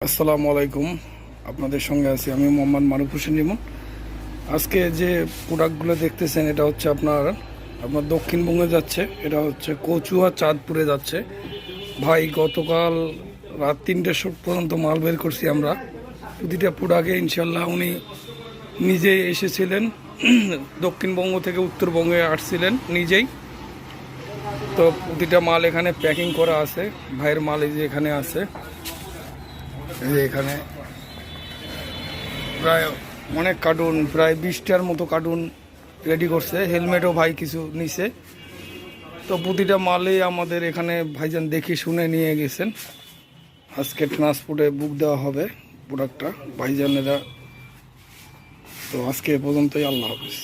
আসসালামু আলাইকুম। আপনাদের সঙ্গে আছি আমি মোহাম্মদ মারুফ হোসেন রিমন। আজকে যে প্রোডাক্টগুলো দেখতেছেন এটা হচ্ছে আপনার দক্ষিণবঙ্গে যাচ্ছে। এটা হচ্ছে কচুয়া চাঁদপুরে যাচ্ছে। ভাই গতকাল রাত 3টে পর্যন্ত মাল বের করছি আমরা। প্রতিটা প্রোডাক্টে ইনশাল্লাহ উনি নিজেই এসেছিলেন। দক্ষিণবঙ্গ থেকে উত্তরবঙ্গে আসছিলেন নিজেই। তো প্রতিটা মাল এখানে প্যাকিং করা আছে। ভাইয়ের মাল এই যে এখানে আছে। এই যে এখানে প্রায় অনেক কার্টুন, প্রায় 20টার মতো কার্টুন রেডি করছে। হেলমেটও ভাই কিছু নিছে। তো প্রতিটা মালেই আমাদের এখানে ভাইজান দেখে শুনে নিয়ে গেছেন। আজকে ট্রান্সপোর্টে বুক দেওয়া হবে প্রোডাক্টটা ভাইজানেরা। তো আজকে এ পর্যন্তই, আল্লাহ হাফিজ।